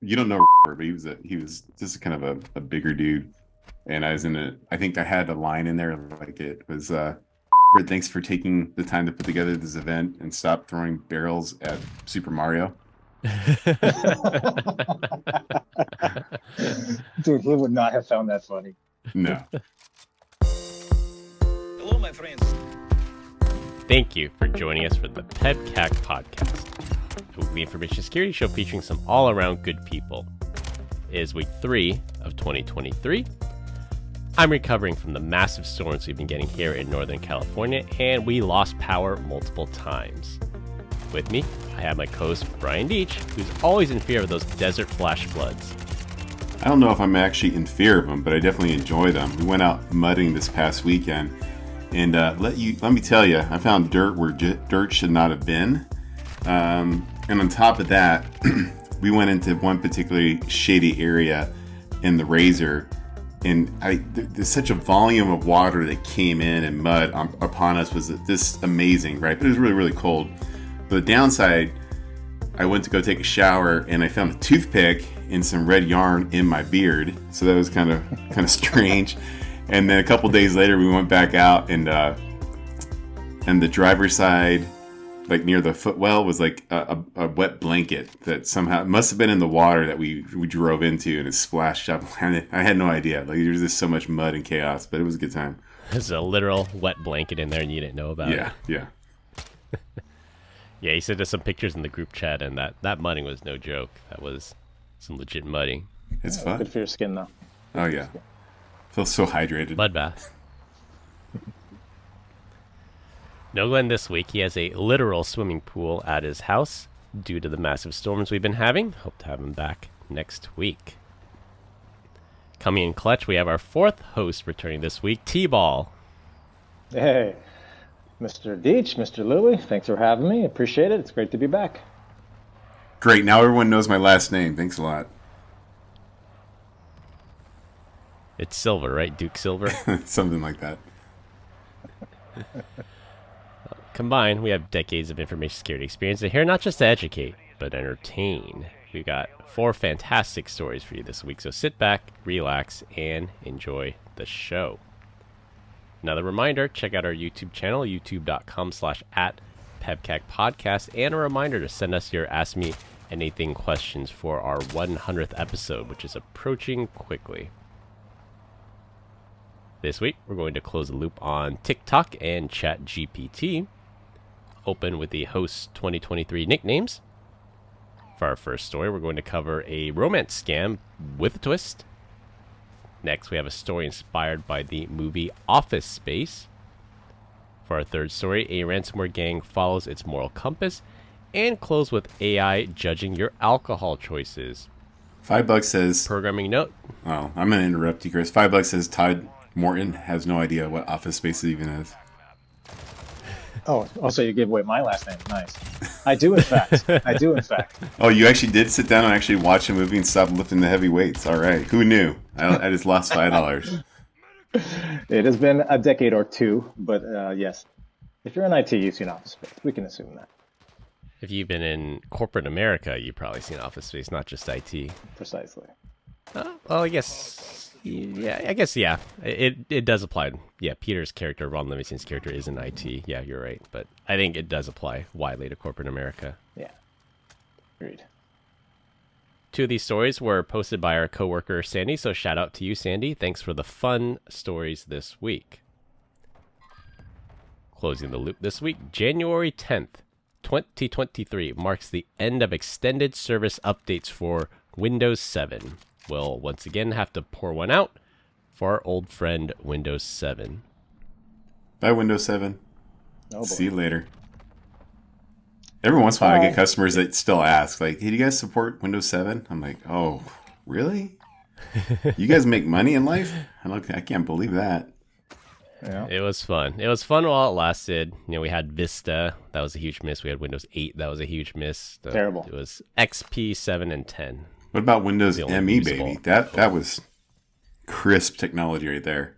you don't know, but he was just kind of a bigger dude. And I think I had a line in there like it was, thanks for taking the time to put together this event and stop throwing barrels at Super Mario. Dude, he would not have found that funny. No. Hello, my friends. Thank you for joining us for the PEBCAK Podcast, a weekly information security show featuring some all-around good people. It is week 3 of 2023. I'm recovering from the massive storms we've been getting here in Northern California, and we lost power multiple times. With me, I have my co-host Brian Deach, who's always in fear of those desert flash floods. I don't know if I'm actually in fear of them, but I definitely enjoy them. We went out mudding this past weekend, and let me tell you, I found dirt where dirt should not have been. And on top of that, we went into one particularly shady area in the Razor, and there's such a volume of water that came in and mud upon us was just amazing, right? But it was really, really cold. But the downside, I went to go take a shower and I found a toothpick and some red yarn in my beard, so that was kind of strange. And then a couple days later, we went back out, and the driver's side, like near the footwell, was like a wet blanket that somehow it must have been in the water that we drove into, and it splashed up. I had no idea. Like, there was just so much mud and chaos, but it was a good time. There's a literal wet blanket in there, and you didn't know about it. Yeah. Yeah, he sent us some pictures in the group chat, and that mudding was no joke. That was some legit mudding. It's fun. Good for your skin, though. Oh yeah, feels so hydrated. Mud bath. No Glenn this week. He has a literal swimming pool at his house due to the massive storms we've been having. Hope to have him back next week. Coming in clutch, we have our 4th host returning this week, T-Ball. Hey, Mr. Deach, Mr. Louie, thanks for having me. Appreciate it. It's great to be back. Great. Now everyone knows my last name. Thanks a lot. It's Silver, right? Duke Silver? Something like that. Combined, we have decades of information security experience and here not just to educate, but entertain. We've got 4 fantastic stories for you this week, so sit back, relax, and enjoy the show. Another reminder, check out our YouTube channel, youtube.com/@PEBCAK Podcast, and a reminder to send us your Ask Me Anything questions for our 100th episode, which is approaching quickly. This week, we're going to close the loop on TikTok and ChatGPT. Open with the host 2023 nicknames. For our first story, we're going to cover a romance scam with a twist. Next, we have a story inspired by the movie Office Space. For our third story, a ransomware gang follows its moral compass. And close with AI judging your alcohol choices. $5 says... Programming note. Oh, I'm going to interrupt you, Chris. $5 says Todd Morton has no idea what Office Space even is. Oh, also you gave away my last name. Nice. I do, in fact. Oh, you actually did sit down and actually watch a movie and stop lifting the heavy weights. All right. Who knew? I just lost $5. It has been a decade or two, but yes. If you're in IT, you've seen Office Space. We can assume that. If you've been in corporate America, you've probably seen Office Space, not just IT. Precisely. Well, I guess... Yeah. It does apply. Yeah, Peter's character, Ron Livingston's character, is in IT. Yeah, you're right. But I think it does apply widely to corporate America. Yeah. Agreed. 2 of these stories were posted by our coworker, Sandy. So shout out to you, Sandy. Thanks for the fun stories this week. Closing the loop this week, January 10th, 2023 marks the end of extended service updates for Windows 7. We'll once again have to pour one out for our old friend Windows 7. Bye, Windows 7. Oh, See you later. Every once in a while, I get customers that still ask, like, hey, do you guys support Windows 7? I'm like, oh, really? You guys make money in life? I'm like, I can't believe that. Yeah. It was fun. It was fun while it lasted. You know, we had Vista. That was a huge miss. We had Windows 8. That was a huge miss. Terrible. It was XP, 7, and 10. What about Windows The only ME, usable. baby? That was crisp technology right there.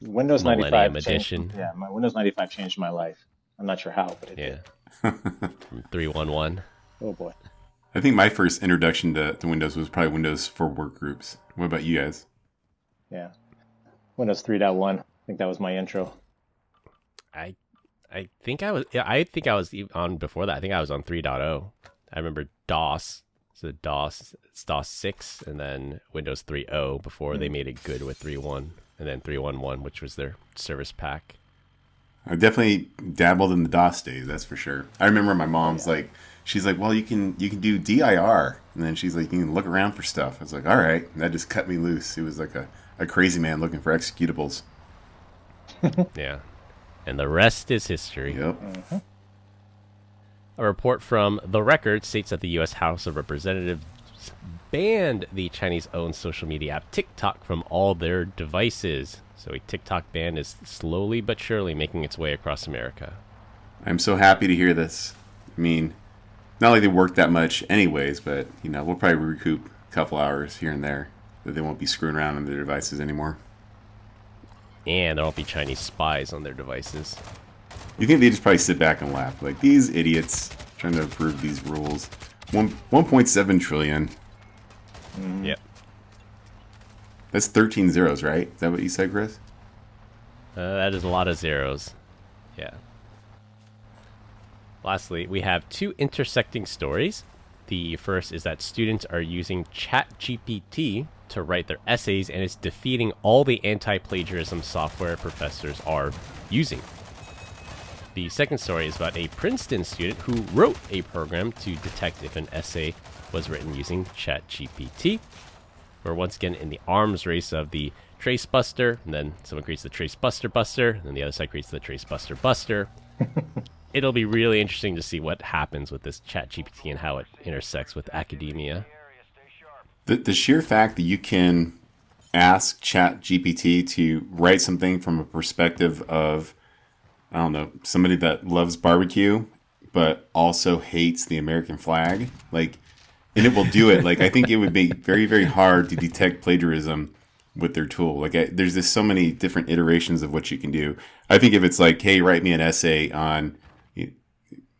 Windows Millennium 95 Edition. changed, yeah, my Windows 95 changed my life. I'm not sure how, but it did. Yeah. From 3.11. Oh boy. I think my first introduction to Windows was probably Windows for workgroups. What about you guys? Yeah. Windows 3.1. I think that was my intro. I think I was. Yeah, I think I was on before that. I think I was on 3.0. I remember DOS. So it's DOS 6, and then Windows 3.0 before they made it good with 3.1, and then 3.1.1, which was their service pack. I definitely dabbled in the DOS days, that's for sure. I remember my mom's like, she's like, well, you can do DIR, and then she's like, you can look around for stuff. I was like, all right, and that just cut me loose. It was like a crazy man looking for executables. Yeah, and the rest is history. Yep. Mm-hmm. A report from The Record states that the U.S. House of Representatives banned the Chinese-owned social media app TikTok from all their devices. So a TikTok ban is slowly but surely making its way across America. I'm so happy to hear this. I mean, not like they work that much anyways, but, we'll probably recoup a couple hours here and there that they won't be screwing around on their devices anymore. And there won't be Chinese spies on their devices. You think they just probably sit back and laugh? Like, these idiots trying to approve these rules. 1.7 trillion. Yep. That's 13 zeros, right? Is that what you said, Chris? That is a lot of zeros. Yeah. Lastly, we have two intersecting stories. The first is that students are using ChatGPT to write their essays, and it's defeating all the anti-plagiarism software professors are using. The second story is about a Princeton student who wrote a program to detect if an essay was written using ChatGPT. We're once again in the arms race of the trace buster, and then someone creates the trace buster buster, and then the other side creates the trace buster buster. It'll be really interesting to see what happens with this ChatGPT and how it intersects with academia. The sheer fact that you can ask ChatGPT to write something from a perspective of, I don't know, somebody that loves barbecue, but also hates the American flag, and it will do it. I think it would be very, very hard to detect plagiarism with their tool. There's just so many different iterations of what you can do. I think if it's like, hey, write me an essay on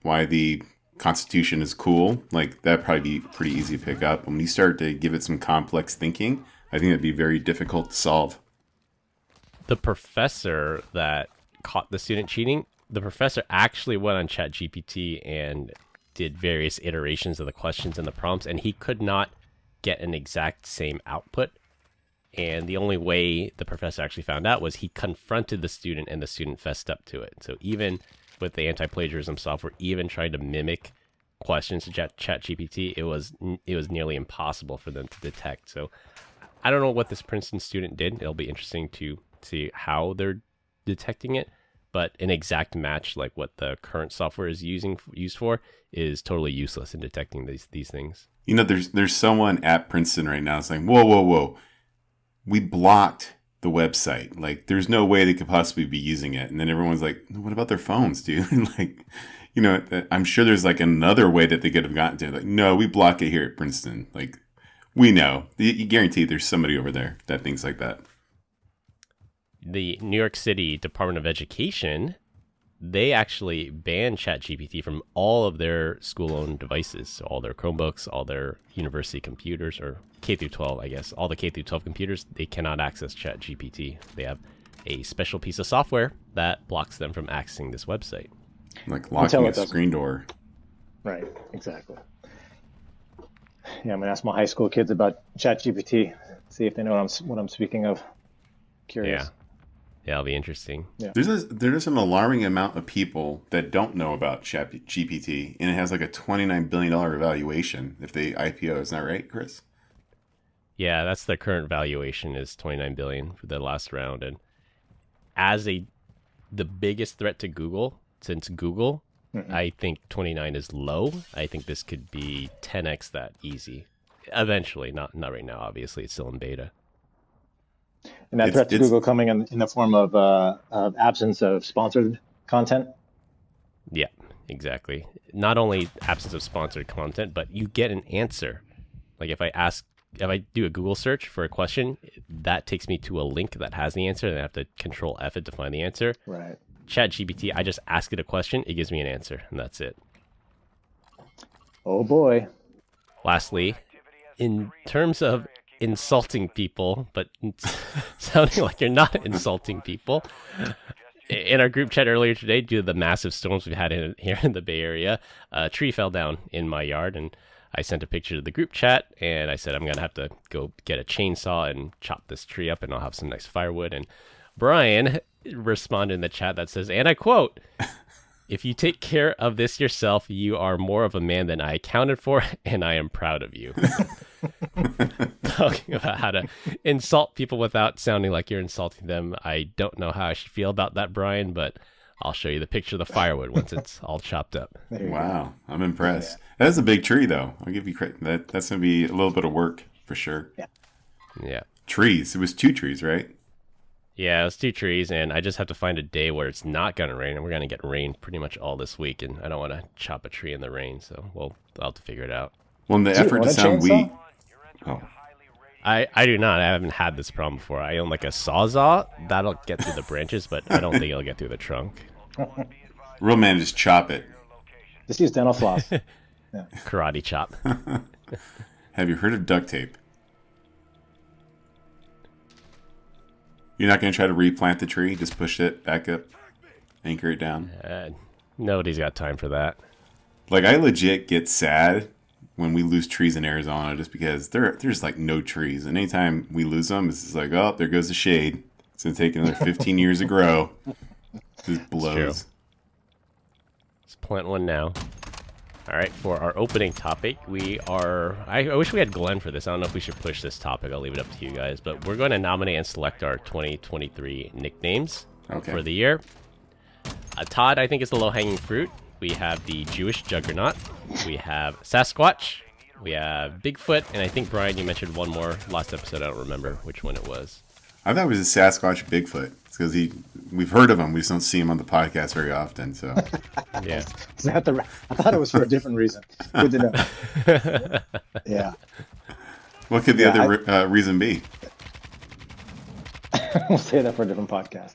why the Constitution is cool, that'd probably be pretty easy to pick up. When you start to give it some complex thinking, I think that'd be very difficult to solve. The professor that caught the student cheating, the professor actually went on ChatGPT and did various iterations of the questions and the prompts, and he could not get an exact same output. And the only way the professor actually found out was he confronted the student, and the student fessed up to it. So even with the anti-plagiarism software, even trying to mimic questions to ChatGPT, it was nearly impossible for them to detect. So I don't know what this Princeton student did. It'll be interesting to see how they're detecting it. But an exact match like what the current software is used for is totally useless in detecting these things. There's someone at Princeton right now saying, whoa. We blocked the website. There's no way they could possibly be using it. And then everyone's like, what about their phones, dude? I'm sure there's another way that they could have gotten to it. No, we block it here at Princeton. We know. You guarantee there's somebody over there that thinks like that. The New York City Department of Education, they actually banned ChatGPT from all of their school-owned devices. So all their Chromebooks, all their university computers, or K through 12, I guess, all the K through 12 computers, they cannot access ChatGPT. They have a special piece of software that blocks them from accessing this website. Like locking a screen door. Right, exactly. Yeah, I'm going to ask my high school kids about ChatGPT, see if they know what I'm speaking of. Curious. Yeah, it'll be interesting. Yeah. There's an alarming amount of people that don't know about ChatGPT, and it has a $29 billion valuation if they IPO. Isn't that right, Chris? Yeah, that's the current valuation is $29 billion for the last round. And as the biggest threat to Google, since Google, I think 29 is low. I think this could be 10x that easy. Eventually, not right now. Obviously, it's still in beta. And that threat to Google coming in the form of absence of sponsored content? Yeah, exactly. Not only absence of sponsored content, but you get an answer. If I do a Google search for a question, that takes me to a link that has the answer, and I have to Control F it to find the answer. Right. ChatGPT, I just ask it a question, it gives me an answer, and that's it. Oh boy. Lastly, in terms of insulting people, but sounding like you're not insulting people, in our group chat earlier today, due to the massive storms we've had here in the Bay Area, a tree fell down in my yard, and I sent a picture to the group chat, and I said I'm going to have to go get a chainsaw and chop this tree up, and I'll have some nice firewood. And Brian responded in the chat that says, and I quote, "If you take care of this yourself, you are more of a man than I accounted for, and I am proud of you." Talking about how to insult people without sounding like you're insulting them. I don't know how I should feel about that, Brian, but I'll show you the picture of the firewood once it's all chopped up. Wow, I'm impressed. Yeah. That's a big tree, though. I'll give you credit. That's going to be a little bit of work for sure. Yeah. Trees. It was 2 trees, right? Yeah, it was 2 trees, and I just have to find a day where it's not going to rain, and we're going to get rain pretty much all this week, and I don't want to chop a tree in the rain, so I'll have to figure it out. Well, in the effort to sound weak. Oh. I do not. I haven't had this problem before. I own like a sawzall. That'll get through the branches, but I don't think it'll get through the trunk. Real man, just chop it. Just use dental floss. Yeah. Karate chop. Have you heard of duct tape? You're not going to try to replant the tree? Just push it back up, anchor it down? Nobody's got time for that. Like, I legit get sad when we lose trees in Arizona just because there's like no trees. And anytime we lose them, it's just like, oh, there goes the shade. It's going to take another 15 years to grow. It just blows. Let's plant one now. All right, for our opening topic, I wish we had Glenn for this. I don't know if we should push this topic. I'll leave it up to you guys. But we're going to nominate and select our 2023 nicknames for the year. Todd, I think, is the low-hanging fruit. We have the Jewish Juggernaut. We have Sasquatch. We have Bigfoot. And I think, Brian, you mentioned one more last episode. I don't remember which one it was. I thought it was a Sasquatch Bigfoot. It's because we've heard of him. We just don't see him on the podcast very often. So, yeah. I thought it was for a different reason. Good to know. Yeah. What could the other reason be? We'll say that for a different podcast.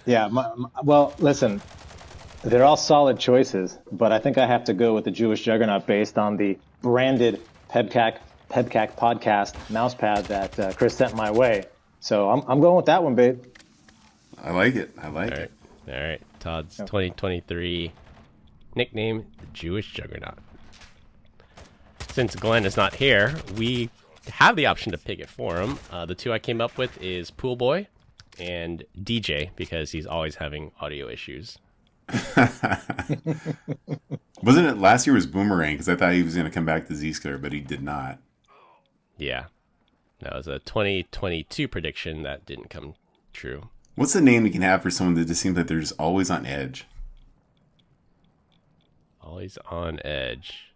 Yeah. Well, listen, they're all solid choices, but I think I have to go with the Jewish Juggernaut based on the branded PEBCAK Podcast mousepad that Chris sent my way. So I'm going with that one, babe. I like it. All right. Todd's 2023 nickname, the Jewish Juggernaut. Since Glenn is not here, we have the option to pick it for him. The 2 I came up with is Pool Boy and DJ, because he's always having audio issues. Wasn't it last year was Boomerang? Because I thought he was going to come back to Z-Scare, but he did not. Yeah. That was a 2022 prediction that didn't come true. What's the name we can have for someone that just seems like they're just always on edge? Always on edge.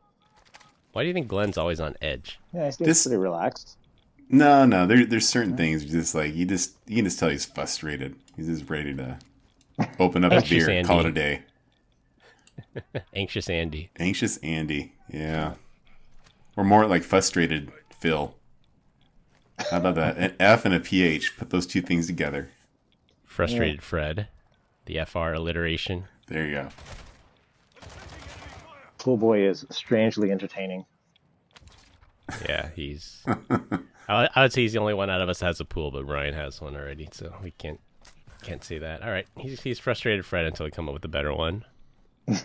Why do you think Glenn's always on edge? Yeah, he's pretty relaxed. No. There's certain things just like you can just tell he's frustrated. He's just ready to open up a beer and call it a day. Anxious Andy. Anxious Andy. Yeah. Or more like frustrated Phil. How about that? An F and a PH. Put those 2 things together. Frustrated Fred. The FR alliteration. There you go. Pool Boy is strangely entertaining. Yeah, he's... I would say he's the only one out of us that has a pool, but Ryan has one already, so we can't say that. All right, he's frustrated Fred until we come up with a better one. All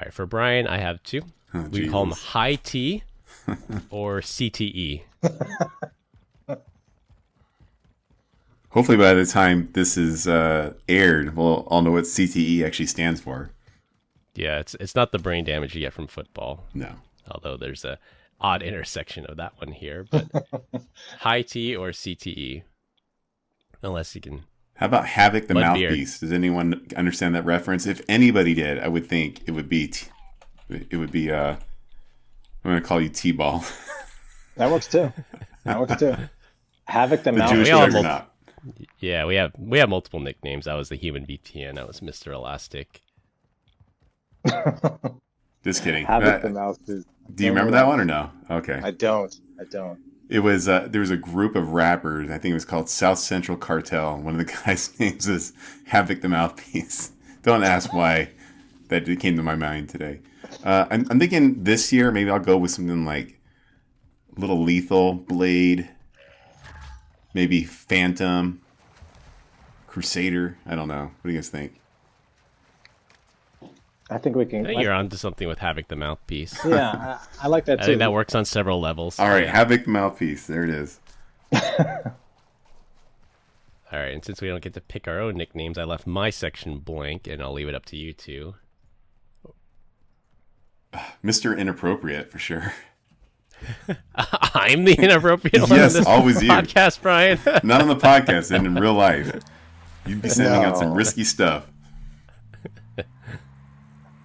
right, for Brian, I have 2. We call him High T or CTE. Hopefully by the time this is aired, we'll all know what CTE actually stands for. Yeah, it's not the brain damage you get from football. No. Although there's a odd intersection of that one here, but High T or CTE. Unless you can... How about Havoc the Mouthpiece? Does anyone understand that reference? If anybody did, I would think it would be... I'm going to call you T-Ball. That works too. Havoc the Mouthpiece. Jewish Juggernaut. Yeah, we have multiple nicknames. I was the Human VPN. I was Mr. Elastic. Just kidding. Havoc the Mouthpiece. Do you remember that one or no? Okay. I don't. It was there was a group of rappers. I think it was called South Central Cartel. One of the guys' names is Havoc the Mouthpiece. Don't ask why that came to my mind today. I'm thinking this year maybe I'll go with something like Little Lethal, Blade, maybe Phantom, Crusader. I don't know. What do you guys think? I think we can. I think you're onto something with Havoc the Mouthpiece. Yeah, I like that too. I think that works on several levels. All right, Havoc the Mouthpiece. There it is. All right, and since we don't get to pick our own nicknames, I left my section blank, and I'll leave it up to you two. Mr. Inappropriate, for sure. I'm the inappropriate one Yes, on this always you. podcast, Brian. Not on the podcast and in real life. You'd be sending out some risky stuff.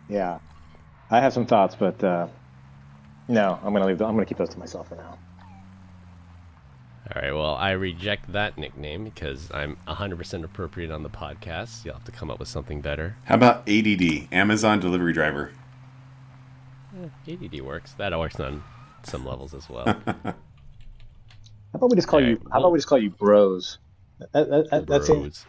Yeah, I have some thoughts, but no, I'm gonna keep those to myself for now. All right, well, I reject that nickname because I'm 100% appropriate on the podcast. You'll have to come up with something better. How about ADD, Amazon Delivery Driver? ADD works. That works on some levels as well. How about we just call you? How about we just call you Bros? That's it. Bros.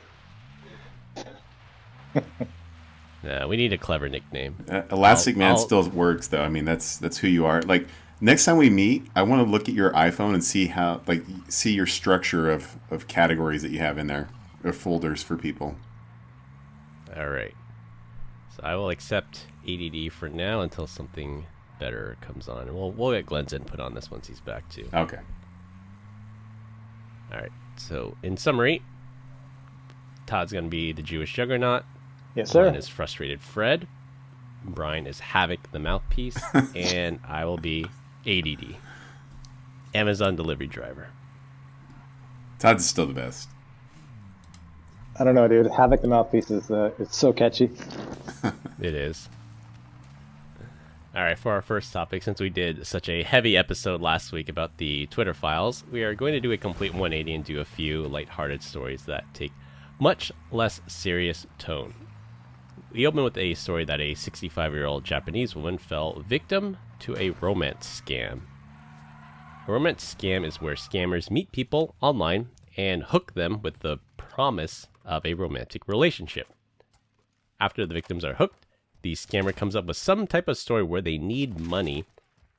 Yeah, we need a clever nickname. Elastic Man still works, though. I mean, that's who you are. Like, next time we meet, I want to look at your iPhone and see your structure of categories that you have in there, or folders for people. All right. So I will accept ADD for now until something better comes on. And we'll get Glenn's input on this once he's back, too. Okay. All right. So, in summary, Todd's going to be the Jewish Juggernaut. Yes, sir. Glenn is Frustrated Fred. Brian is Havoc the Mouthpiece. And I will be ADD, Amazon Delivery Driver. Todd's still the best. I don't know, dude. Havoc the Mouthpiece is it's so catchy. It is. All right, for our first topic, since we did such a heavy episode last week about the Twitter files, we are going to do a complete 180 and do a few lighthearted stories that take much less serious tone. We open with a story that a 65-year-old Japanese woman fell victim to a romance scam. A romance scam is where scammers meet people online and hook them with the promise of a romantic relationship. After the victims are hooked, the scammer comes up with some type of story where they need money,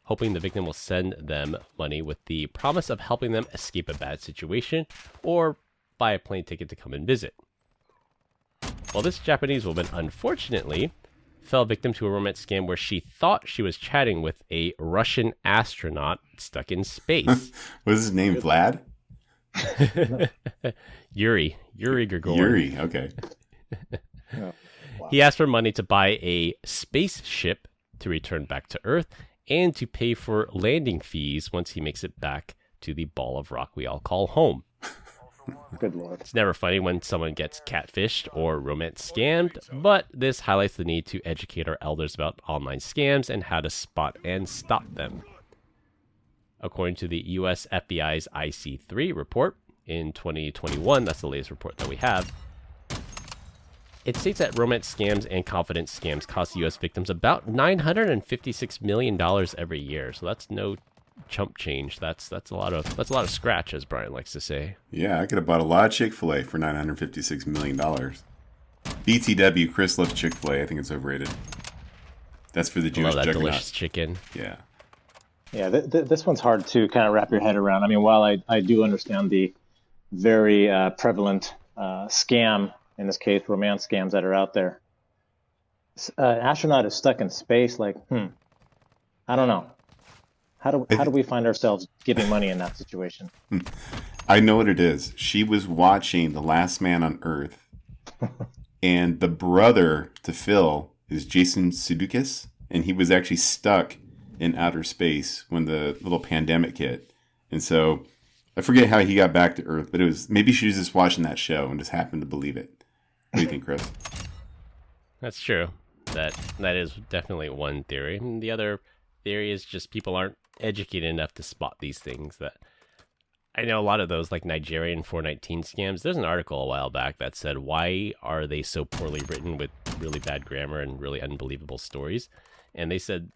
hoping the victim will send them money with the promise of helping them escape a bad situation or buy a plane ticket to come and visit. Well, this Japanese woman, unfortunately, fell victim to a romance scam where she thought she was chatting with a Russian astronaut stuck in space. What is his name, Vlad? Yuri Gagarin. Yuri, okay. Oh, wow. He asked for money to buy a spaceship to return back to Earth and to pay for landing fees once he makes it back to the ball of rock we all call home. Good lord. It's never funny when someone gets catfished or romance scammed, but this highlights the need to educate our elders about online scams and how to spot and stop them. According to the US FBI's IC3 report in 2021, that's the latest report that we have, it states that romance scams and confidence scams cost US victims about $956 million every year. So that's no chump change. That's a lot of scratch, as Brian likes to say. Yeah, I could have bought a lot of Chick-fil-A for $956 million. BTW, Chris loves Chick-fil-A. I think it's overrated. That's for the Jewish Love that Juggernaut. delicious chicken. Yeah. Yeah, this one's hard to kind of wrap your head around. I mean, while I do understand the very prevalent scam, in this case, romance scams that are out there, an astronaut is stuck in space. Like, I don't know. How do we find ourselves giving money in that situation? I know what it is. She was watching The Last Man on Earth, and the brother to Phil is Jason Sudeikis, and he was actually stuck in outer space when the little pandemic hit. And so I forget how he got back to Earth, but it was maybe she was just watching that show and just happened to believe it. What do you think, Chris? That's true. That is definitely one theory. And the other theory is just people aren't educated enough to spot these things. That I know a lot of those, like Nigerian 419 scams. There's an article a while back that said, why are they so poorly written with really bad grammar and really unbelievable stories? And they said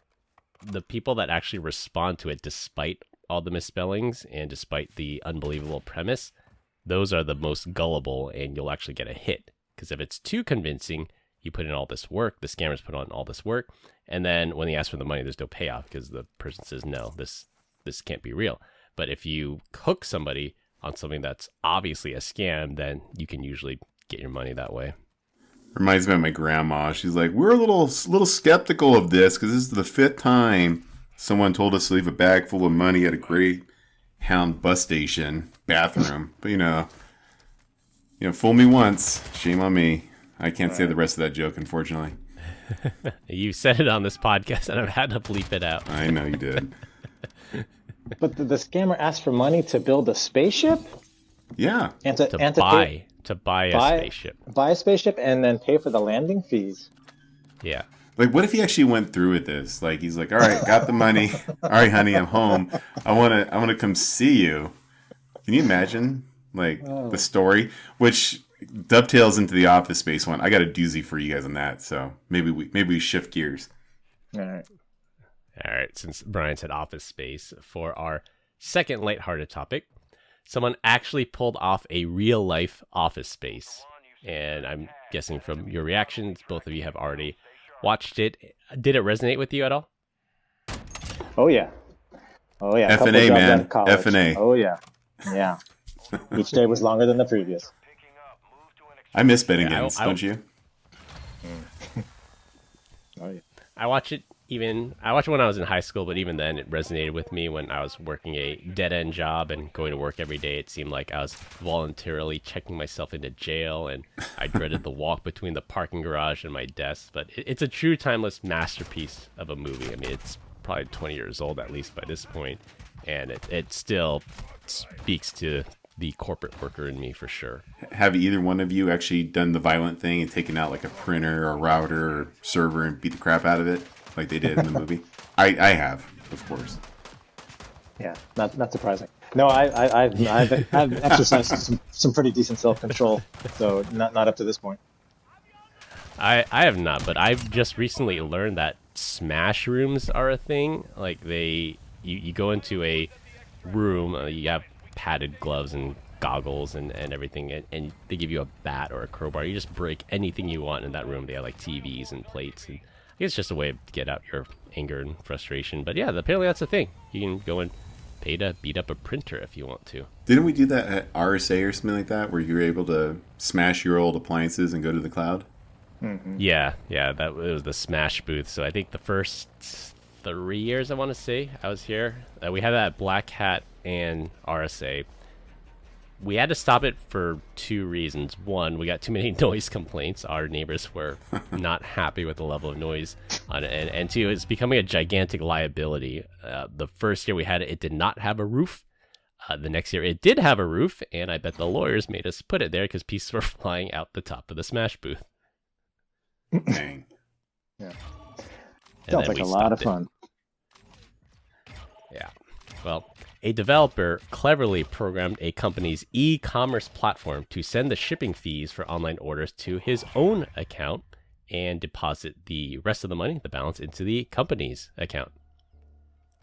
the people that actually respond to it, despite all the misspellings and despite the unbelievable premise, those are the most gullible, and you'll actually get a hit. Because if it's too convincing, you put in all this work, the scammers put on all this work, and then when they ask for the money, there's no payoff because the person says, no, this can't be real. But if you hook somebody on something that's obviously a scam, then you can usually get your money that way. Reminds me of my grandma. She's like, we're a little skeptical of this because this is the 5th time someone told us to leave a bag full of money at a Greyhound bus station bathroom. But, fool me once, shame on me. I can't say the rest of that joke, unfortunately. You said it on this podcast, and I've had to bleep it out. I know you did. But the scammer asked for money to build a spaceship? Yeah. And to buy a spaceship. Buy a spaceship and then pay for the landing fees. Yeah. Like, what if he actually went through with this? Like, he's like, all right, got the money. All right, honey, I'm home. I want to come see you. Can you imagine, the story? Which dovetails into the Office Space one. I got a doozy for you guys on that, so maybe we shift gears. All right. Since Brian said Office Space, for our second lighthearted topic, someone actually pulled off a real-life Office Space. And I'm guessing from your reactions, both of you have already watched it. Did it resonate with you at all? Oh, yeah. F&A, man. F&A. Oh, yeah. Yeah. Each day was longer than the previous. I miss betting games, don't you? Oh, yeah. I watched it when I was in high school, but even then it resonated with me when I was working a dead-end job and going to work every day. It seemed like I was voluntarily checking myself into jail, and I dreaded the walk between the parking garage and my desk. But it's a true timeless masterpiece of a movie. I mean, it's probably 20 years old at least by this point, and it still speaks to the corporate worker in me for sure. Have either one of you actually done the violent thing and taken out like a printer or router or server and beat the crap out of it like they did in the movie? I have, of course. Yeah, not surprising. No, I've exercised some pretty decent self-control, so not up to this point. I have not, but I've just recently learned that smash rooms are a thing. Like you go into a room, you have padded gloves and goggles and everything, and they give you a bat or a crowbar. You just break anything you want in that room. They have like TVs and plates, and I guess it's just a way to get out your anger and frustration. But yeah, apparently that's a thing. You can go and pay to beat up a printer if you want to. Didn't we do that at RSA or something like that, where you were able to smash your old appliances and go to the cloud? Mm-hmm. Yeah, it was the Smash booth. So I think the first 3 years, I want to say, I was here. We had that at Black Hat and RSA. We had to stop it for 2 reasons. One, we got too many noise complaints. Our neighbors were not happy with the level of noise on it. And two, it's becoming a gigantic liability. The first year we had it, it did not have a roof. The next year it did have a roof, and I bet the lawyers made us put it there because pieces were flying out the top of the Smash booth. Dang. Yeah. Sounds like a lot of fun. Yeah. Well, a developer cleverly programmed a company's e-commerce platform to send the shipping fees for online orders to his own account and deposit the rest of the money, the balance, into the company's account.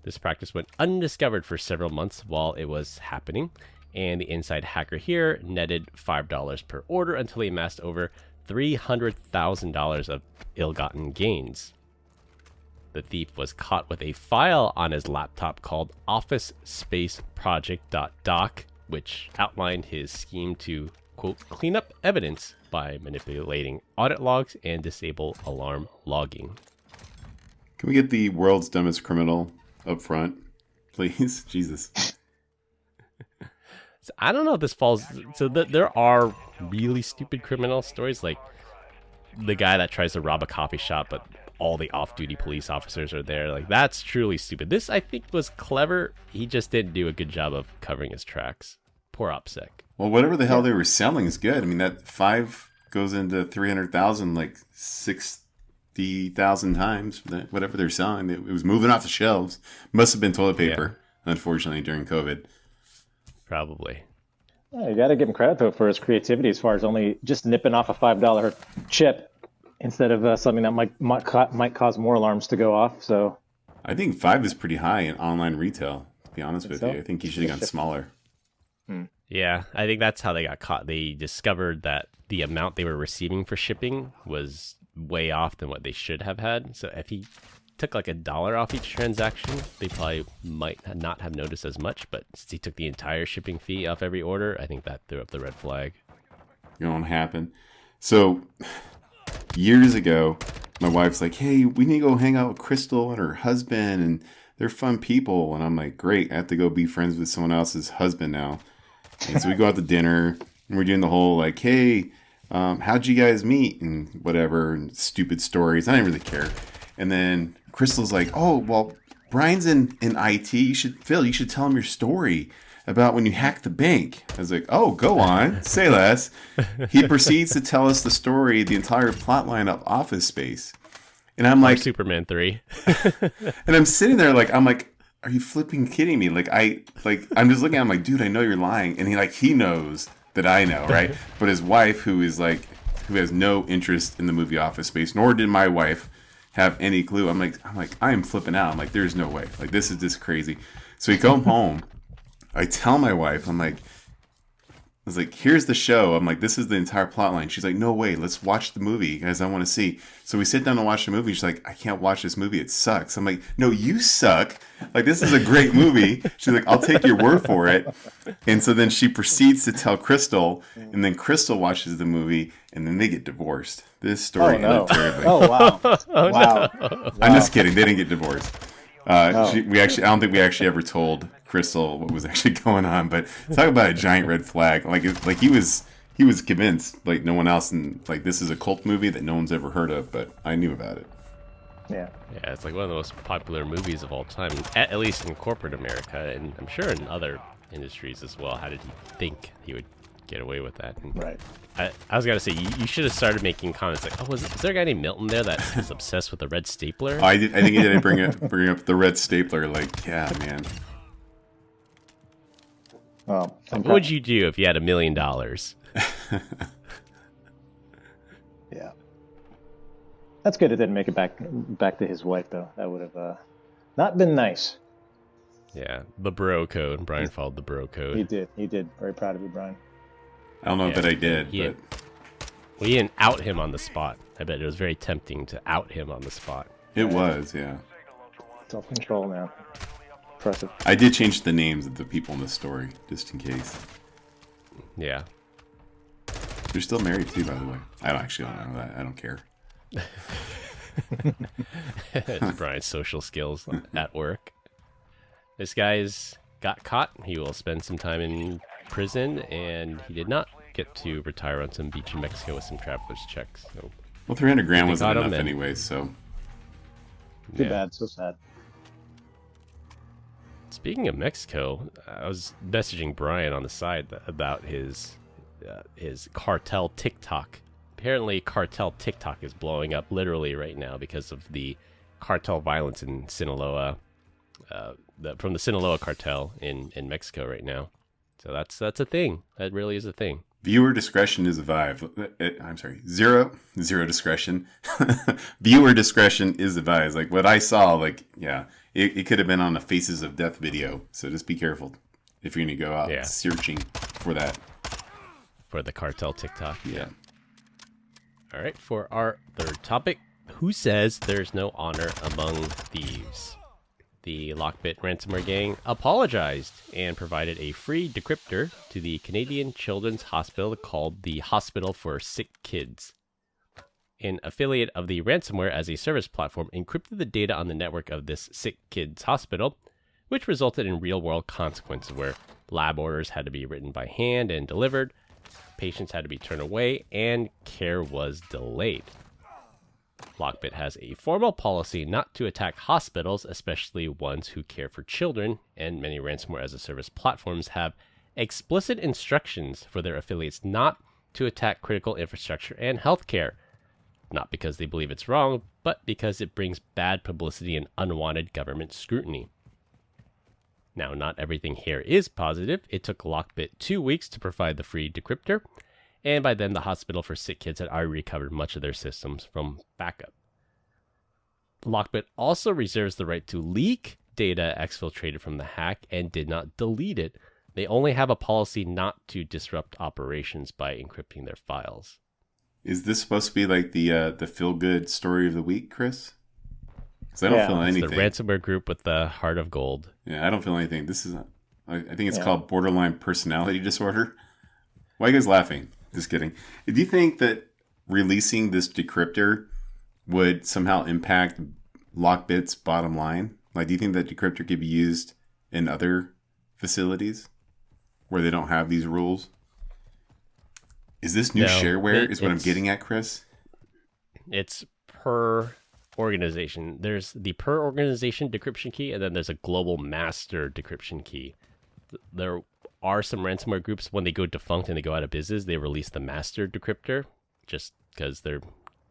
This practice went undiscovered for several months while it was happening, and the inside hacker here netted $5 per order until he amassed over $300,000 of ill-gotten gains. The thief was caught with a file on his laptop called Office Space Project.doc, which outlined his scheme to, quote, clean up evidence by manipulating audit logs and disable alarm logging. Can we get the world's dumbest criminal up front, please? Jesus. So I don't know if this falls... So there are really stupid criminal stories, like the guy that tries to rob a coffee shop, but all the off-duty police officers are there. Like, that's truly stupid. This, I think, was clever. He just didn't do a good job of covering his tracks. Poor OPSEC. Well, whatever the hell they were selling is good. I mean, that 5 goes into 300,000 like 60,000 times. Whatever they're selling, it was moving off the shelves. Must have been toilet paper, unfortunately, during COVID. Probably. Yeah, you got to give him credit, though, for his creativity as far as only just nipping off a $5 chip instead of something that might cause more alarms to go off. So I think 5 is pretty high in online retail, to be honest with you. I think you should have gone smaller. Yeah, I think that's how they got caught. They discovered that the amount they were receiving for shipping was way off than what they should have had. So if he took like $1 off each transaction, they probably might not have noticed as much. But since he took the entire shipping fee off every order, I think that threw up the red flag. It won't happen. So years ago, my wife's like, hey, we need to go hang out with Crystal and her husband, and they're fun people. And I'm like, great, I have to go be friends with someone else's husband now. And so we go out to dinner, and we're doing the whole like, hey, how'd you guys meet? And whatever, and stupid stories. I didn't really care. And then Crystal's like, oh, well, Brian's in IT. You should tell him your story about when you hacked the bank. I was like, oh, go on, say less. He proceeds to tell us the story, the entire plot line of Office Space. And I'm like, Superman 3. and I'm sitting there like, I'm like, are you flipping kidding me? I'm just looking at him like, dude, I know you're lying. And he knows that I know, right? But his wife, who has no interest in the movie Office Space, nor did my wife have any clue. I'm like, I am flipping out. I'm like, there's no way. Like, this is just crazy. So we come home. I tell my wife, I was like, here's the show. I'm like, this is the entire plot line. She's like, no way, let's watch the movie, guys. I want to see. So we sit down and watch the movie. She's like, I can't watch this movie. It sucks. I'm like, no, you suck. Like, this is a great movie. She's like, I'll take your word for it. And so then she proceeds to tell Crystal, and then Crystal watches the movie, and then they get divorced. This story ended terribly. Oh, wow. Wow. I'm just kidding. They didn't get divorced. I don't think we actually ever told Crystal what was actually going on. But talk about a giant red flag. Like he was convinced, like no one else, and like this is a cult movie that no one's ever heard of. But I knew about it. Yeah. Yeah, it's like one of the most popular movies of all time, at least in corporate America, and I'm sure in other industries as well. How did he think he would get away with that? And right. I was gonna say you should have started making comments like, oh, is there a guy named Milton there that is obsessed with the red stapler? I think he did bring up the red stapler. Like, yeah, man. Well, what would you do if you had $1 million? Yeah. That's good. It didn't make it back to his wife though. That would have not been nice. Yeah, the bro code. Brian followed the bro code. He did. Very proud of you, Brian. I don't know that I did. He didn't out him on the spot. I bet it was very tempting to out him on the spot. It was, yeah. Self-control now. Impressive. I did change the names of the people in the story, just in case. Yeah. They're still married too, by the way. I don't know that. I don't care. It's Brian's social skills at work. This guy's got caught. He will spend some time in prison, and he did not get to retire on some beach in Mexico with some traveler's checks. So, well, 300 grand wasn't enough anyway, so. Too bad. So sad. Speaking of Mexico, I was messaging Brian on the side about his cartel TikTok. Apparently, cartel TikTok is blowing up literally right now because of the cartel violence in Sinaloa, from the Sinaloa cartel in Mexico right now. So that's a thing. That really is a thing. Viewer discretion is advised. I'm sorry, zero discretion. Viewer discretion is advised. Like what I saw, like yeah, it could have been on a Faces of Death video. So just be careful if you're gonna go out searching for that. For the cartel TikTok. Yeah. All right, for our third topic, who says there's no honor among thieves? The LockBit ransomware gang apologized and provided a free decryptor to the Canadian Children's Hospital called the Hospital for Sick Kids. An affiliate of the ransomware as a service platform encrypted the data on the network of this Sick Kids Hospital, which resulted in real-world consequences where lab orders had to be written by hand and delivered, patients had to be turned away, and care was delayed. LockBit has a formal policy not to attack hospitals, especially ones who care for children, and many ransomware as a service platforms have explicit instructions for their affiliates not to attack critical infrastructure and healthcare. Not because they believe it's wrong, but because it brings bad publicity and unwanted government scrutiny. Now, not everything here is positive. It took LockBit 2 weeks to provide the free decryptor, and by then the Hospital for Sick Kids had already recovered much of their systems from backup. LockBit also reserves the right to leak data exfiltrated from the hack and did not delete it. They only have a policy not to disrupt operations by encrypting their files. Is this supposed to be like the feel good story of the week, Chris? Because I don't feel It's anything. the ransomware group with the heart of gold. Yeah, I don't feel anything. This is, I think it's called borderline personality disorder. Why are you guys laughing? Just kidding. Do you think that releasing this decryptor would somehow impact LockBit's bottom line? Like, do you think that decryptor could be used in other facilities where they don't have these rules? Is this new shareware is what I'm getting at, Chris? It's per organization. There's the per organization decryption key, and then there's a global master decryption key. There are some ransomware groups, when they go defunct and they go out of business, they release the master decryptor just because they're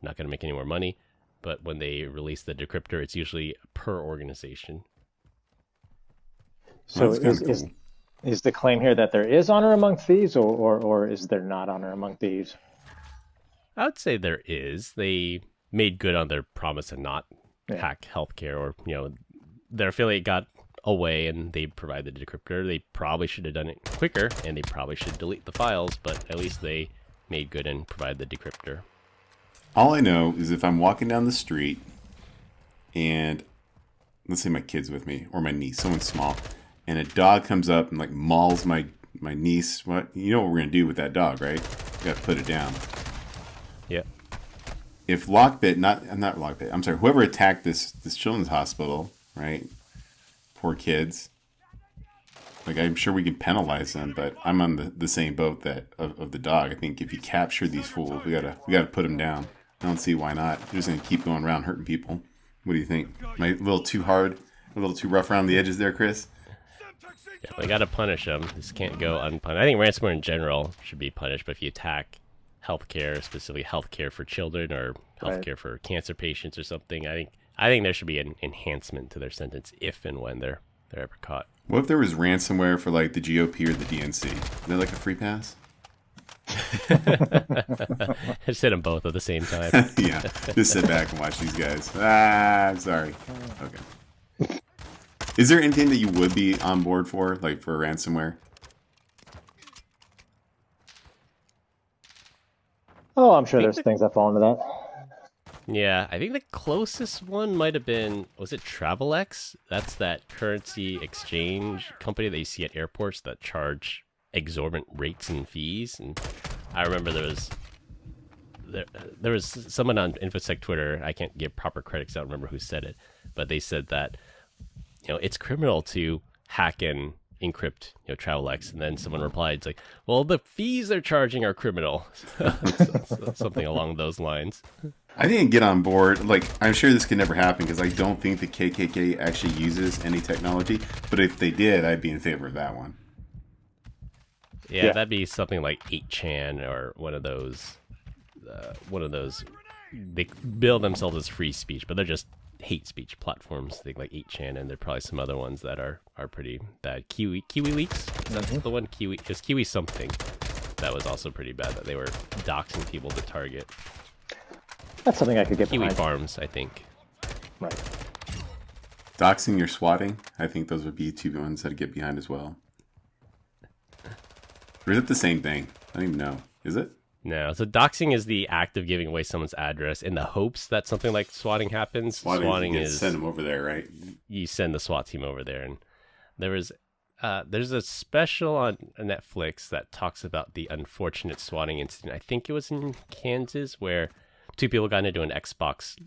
not going to make any more money. But when they release the decryptor, it's usually per organization. So is the claim here that there is honor among thieves, or is there not honor among thieves? I would say there is. They made good on their promise to not hack healthcare, or their affiliate got away and they provided the decryptor. They probably should have done it quicker, and they probably should delete the files, but at least they made good and provided the decryptor. All I know is if I'm walking down the street and let's say my kid's with me or my niece, someone small, and a dog comes up and like mauls my niece, what we're gonna do with that dog, right? You gotta put it down. Yeah. If LockBit, not LockBit, I'm sorry, whoever attacked this children's hospital, right? Poor kids. Like, I'm sure we can penalize them, but I'm on the same boat of the dog. I think if you capture these fools, we gotta put them down. I don't see why not. They're just gonna keep going around hurting people. What do you think? Am I a little too hard, a little too rough around the edges there, Chris? Yeah, they gotta punish them. This can't go unpunished. I think ransomware in general should be punished, but if you attack healthcare, specifically healthcare for children or healthcare for cancer patients or something, I think there should be an enhancement to their sentence if and when they're ever caught. What if there was ransomware for like the GOP or the DNC? Is that like a free pass? Just hit them both at the same time. Yeah, just sit back and watch these guys. I'm sorry. Okay. Is there anything that you would be on board for, like for ransomware? Oh, I'm sure there's things that fall into that. Yeah, I think the closest one might have been, was it Travelex? That's that currency exchange company that you see at airports that charge exorbitant rates and fees. And I remember there was someone on InfoSec Twitter, I can't give proper credit because I don't remember who said it, but they said that it's criminal to hack and encrypt Travelex, and then someone replied, it's like, well, the fees they're charging are criminal. Something along those lines. I didn't get on board. Like, I'm sure this could never happen because I don't think the KKK actually uses any technology. But if they did, I'd be in favor of that one. Yeah, that'd be something like 8chan or one of those. They bill themselves as free speech, but they're just hate speech platforms. Think like 8chan, and there are probably some other ones that are pretty bad. Kiwi Leaks. That's the one. Kiwi. It was Kiwi something. That was also pretty bad. That they were doxing people to target. That's something I could get Kiwi behind. Farms, I think. Right. Doxing or swatting, I think those would be two ones that I'd get behind as well. Or is it the same thing? I don't even know. Is it? No. So doxing is the act of giving away someone's address in the hopes that something like swatting happens. Swatting is send them over there, right? You send the SWAT team over there, and there's a special on Netflix that talks about the unfortunate swatting incident. I think it was in Kansas where two people got into an Xbox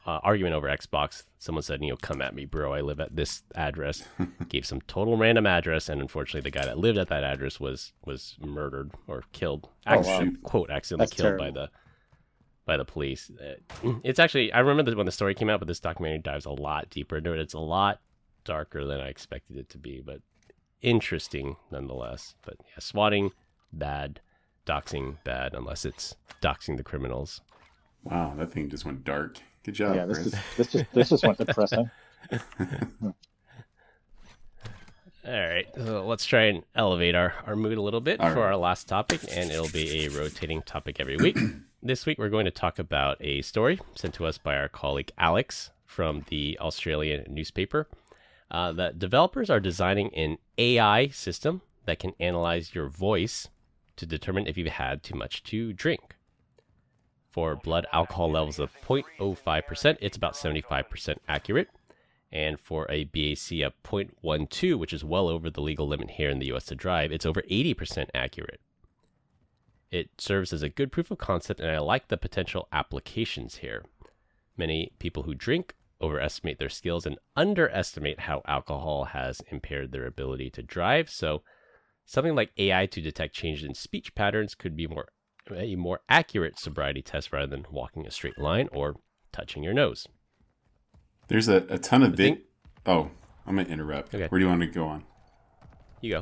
argument over Xbox. Someone said, come at me, bro. I live at this address. Gave some total random address, and unfortunately, the guy that lived at that address was murdered or killed. Accidentally killed by the police. It's actually, I remember when the story came out, but this documentary dives a lot deeper into it. It's a lot darker than I expected it to be, but interesting nonetheless. But yeah, swatting bad, doxing bad, unless it's doxing the criminals. Wow, that thing just went dark. Good job, Yeah, Chris. this just went depressing. All right, so let's try and elevate our mood a little bit our last topic, and it'll be a rotating topic every week. This week, we're going to talk about a story sent to us by our colleague Alex from the Australian newspaper. That developers are designing an AI system that can analyze your voice to determine if you've had too much to drink. For blood alcohol levels of 0.05%, it's about 75% accurate. And for a BAC of 0.12, which is well over the legal limit here in the US to drive, it's over 80% accurate. It serves as a good proof of concept, and I like the potential applications here. Many people who drink overestimate their skills and underestimate how alcohol has impaired their ability to drive. So something like AI to detect changes in speech patterns could be a more accurate sobriety test rather than walking a straight line or touching your nose. There's a ton of Oh, I'm going to interrupt. Okay. Where do you want to go on? You go.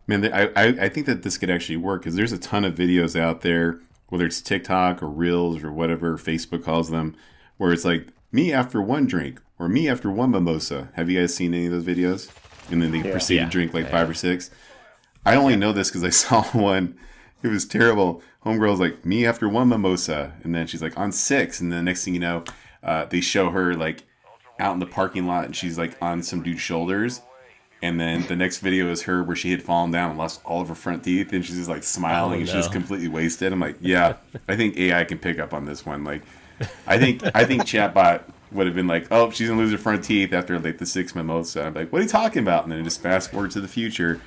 Man, I think that this could actually work because there's a ton of videos out there, whether it's TikTok or Reels or whatever Facebook calls them, where it's like, me after one drink or me after one mimosa. Have you guys seen any of those videos? And then they proceed to drink like 5 or 6. I only know this because I saw one. It was terrible. Homegirl's like, me after one mimosa. And then she's like, on 6. And then the next thing you know, they show her like out in the parking lot and she's like on some dude's shoulders. And then the next video is her where she had fallen down and lost all of her front teeth, and she's just like smiling and she's completely wasted. I'm like, yeah, I think AI can pick up on this one. Like, I think chatbot would have been like, oh, she's gonna lose her front teeth after like the 6th mimosa. I'm like, what are you talking about? And then just fast forward to the future,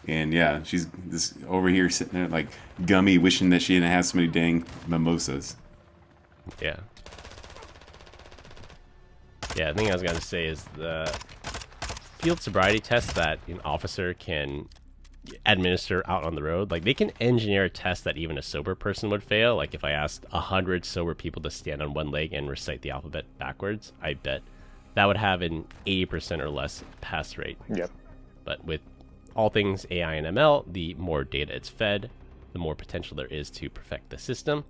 and yeah, she's this over here sitting there like gummy, wishing that she didn't have so many dang mimosas. Yeah. Yeah, the thing I was gonna say is the field sobriety test that an officer can administer out on the road, like they can engineer a test that even a sober person would fail. Like if I asked 100 sober people to stand on one leg and recite the alphabet backwards, I bet that would have an 80% or less pass rate. Yep. But with all things AI and ML, the more data it's fed, the more potential there is to perfect the system.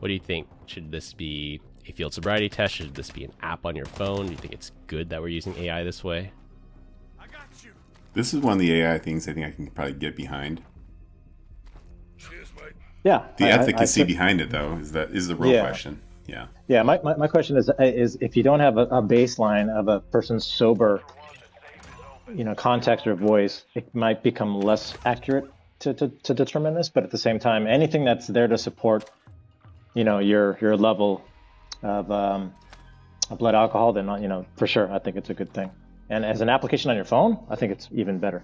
What do you think? Should this be a field sobriety test? Should this be an app on your phone? Do you think it's good that we're using AI this way? This is one of the AI things I think I can probably get behind. Yeah. The efficacy behind it, though, is the real question. Yeah. Yeah. My question is if you don't have a baseline of a person's sober, context or voice, it might become less accurate to determine this. But at the same time, anything that's there to support, your level of blood alcohol, then for sure, I think it's a good thing. And as an application on your phone, I think it's even better.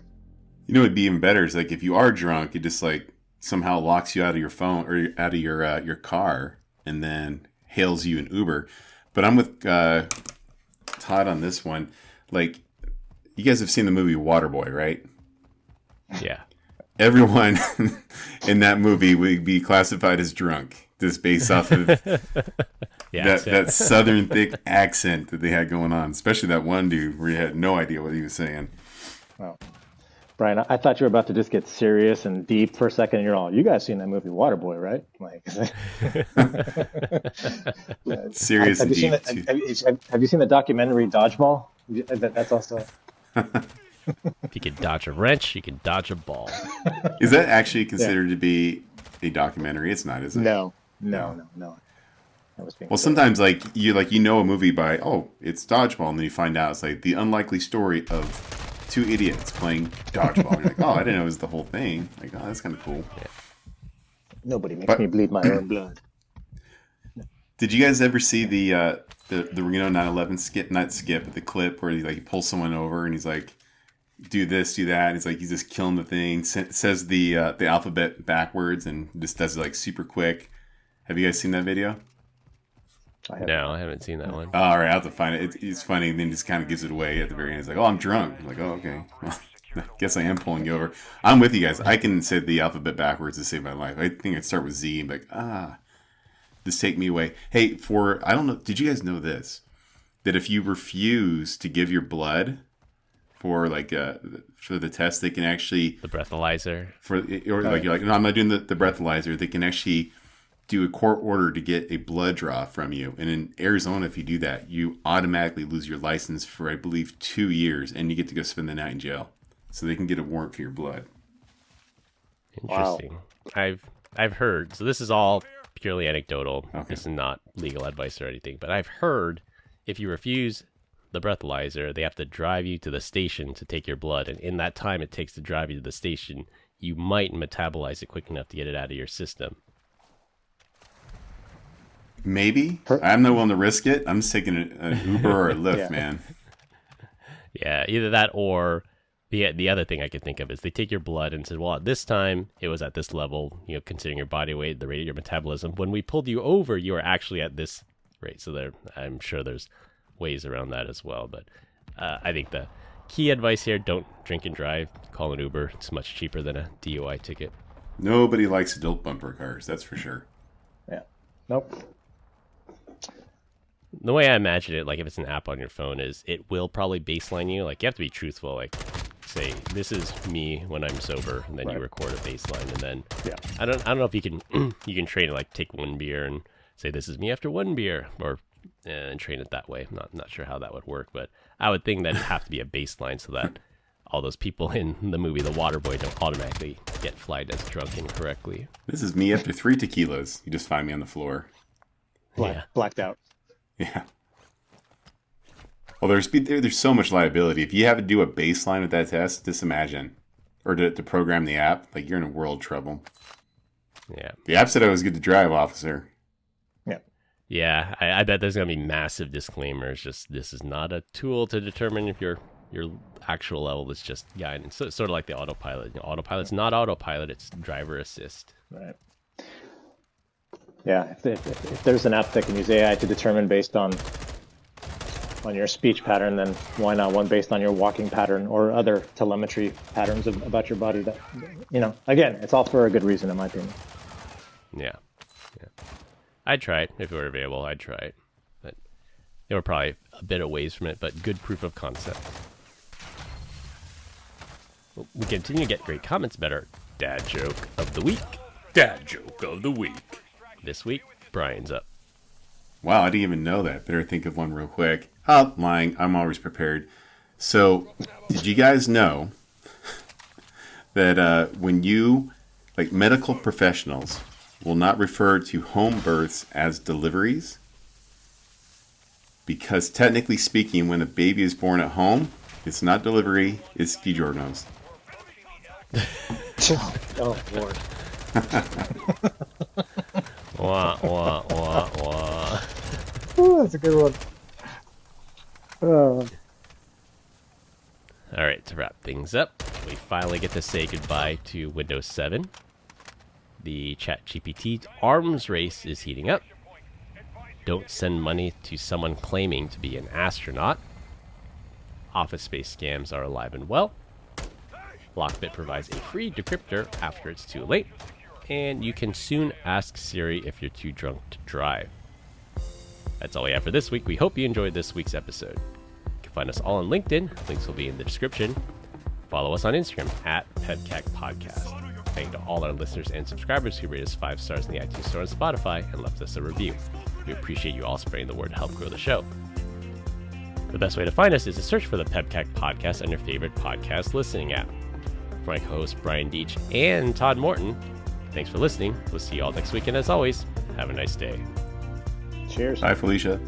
It'd be even better is like if you are drunk, it just like somehow locks you out of your phone or out of your car and then hails you an Uber. But I'm with Todd on this one. Like, you guys have seen the movie Waterboy, right? Yeah. Everyone in that movie would be classified as drunk, just based off of that southern thick accent that they had going on, especially that one dude where you had no idea what he was saying. Wow. Brian, I thought you were about to just get serious and deep for a second. And you're all, you guys seen that movie Waterboy, right? Like, serious and deep. Have you seen the documentary Dodgeball? That's also... If you can dodge a wrench, you can dodge a ball. Is that actually considered to be a documentary? It's not, is it? No. Well, sometimes like you a movie by it's Dodgeball, and then you find out it's like the unlikely story of 2 idiots playing dodgeball. And you're like, I didn't know it was the whole thing. Like, that's kind of cool. Yeah. Nobody makes me bleed my own blood. Did you guys ever see the Reno 9/11 skip? Not skip, but the clip where he pulls someone over and he's like, do this, do that. And he's just killing the thing. Says the alphabet backwards and just does it like super quick. Have you guys seen that video? No, I haven't seen that one. Oh, all right, I'll have to find it. It's funny, and then just kind of gives it away at the very end. It's like, I'm drunk. I'm like, okay. Well, I guess I am pulling you over. I'm with you guys. I can say the alphabet backwards to save my life. I think I'd start with Z and be like, just take me away. Hey, I don't know, did you guys know this? That if you refuse to give your blood for the test, they can actually... The breathalyzer. You're like, no, I'm not doing the breathalyzer. They can actually do a court order to get a blood draw from you. And in Arizona, if you do that, you automatically lose your license for, I believe, 2 years, and you get to go spend the night in jail. So they can get a warrant for your blood. Interesting. Wow. I've heard, so this is all purely anecdotal. Okay. This is not legal advice or anything, but I've heard if you refuse the breathalyzer, they have to drive you to the station to take your blood. And in that time it takes to drive you to the station, you might metabolize it quick enough to get it out of your system. Maybe. I'm not willing to risk it. I'm just taking an Uber or a Lyft, man. Yeah, either that or the other thing I could think of is they take your blood and said, well, at this time, it was at this level, considering your body weight, the rate of your metabolism. When we pulled you over, you were actually at this rate. So I'm sure there's ways around that as well. But I think the key advice here, don't drink and drive. Call an Uber. It's much cheaper than a DUI ticket. Nobody likes adult bumper cars, that's for sure. Yeah. Nope. The way I imagine it, like if it's an app on your phone, is it will probably baseline you. Like you have to be truthful. Like say, this is me when I'm sober, and then you record a baseline, and then I don't know if you can you can train it, like take one beer and say this is me after one beer, or and train it that way. I'm not sure how that would work, but I would think that it'd have to be a baseline so that all those people in the movie The Waterboy don't automatically get flagged as drunk incorrectly. This is me after 3 tequilas. You just find me on the floor. Blacked out. Yeah. Well, there's so much liability. If you have to do a baseline with that test, just imagine. Or to program the app, like you're in a world of trouble. Yeah. The app said I was good to drive, officer. Yeah. Yeah, I bet there's going to be massive disclaimers. Just this is not a tool to determine if your actual level is just guidance. So, sort of like the autopilot. Autopilot's not autopilot, it's driver assist. Right. Yeah, if there's an app that can use AI to determine based on your speech pattern, then why not one based on your walking pattern or other telemetry patterns about your body? That, again, it's all for a good reason, in my opinion. Yeah. I'd try it if it were available. I'd try it, but they were probably a bit of ways from it. But good proof of concept. We continue to get great comments about our dad joke of the week. Dad joke of the week. This week, Brian's up. Wow, I didn't even know that. Better think of one real quick. Oh, lying. I'm always prepared. So, did you guys know that when medical professionals will not refer to home births as deliveries? Because technically speaking, when a baby is born at home, it's not delivery, it's DJOW. Oh, Lord. Wah, wah, wah, wah. Oh, that's a good one. Oh. All right, to wrap things up, we finally get to say goodbye to Windows 7. The ChatGPT arms race is heating up. Don't send money to someone claiming to be an astronaut. Office space scams are alive and well. LockBit provides a free decryptor after it's too late. And you can soon ask Siri if you're too drunk to drive. That's all we have for this week. We hope you enjoyed this week's episode. You can find us all on LinkedIn. Links will be in the description. Follow us on Instagram at PEBCAK Podcast. Thank you to all our listeners and subscribers who rate us 5 stars in the iTunes Store and Spotify and left us a review. We appreciate you all spreading the word to help grow the show. The best way to find us is to search for the PEBCAK Podcast on your favorite podcast listening app. For my co-hosts Brian Deach and Todd Morton, thanks for listening. We'll see you all next week, and as always, have a nice day. Cheers. Bye, Felicia.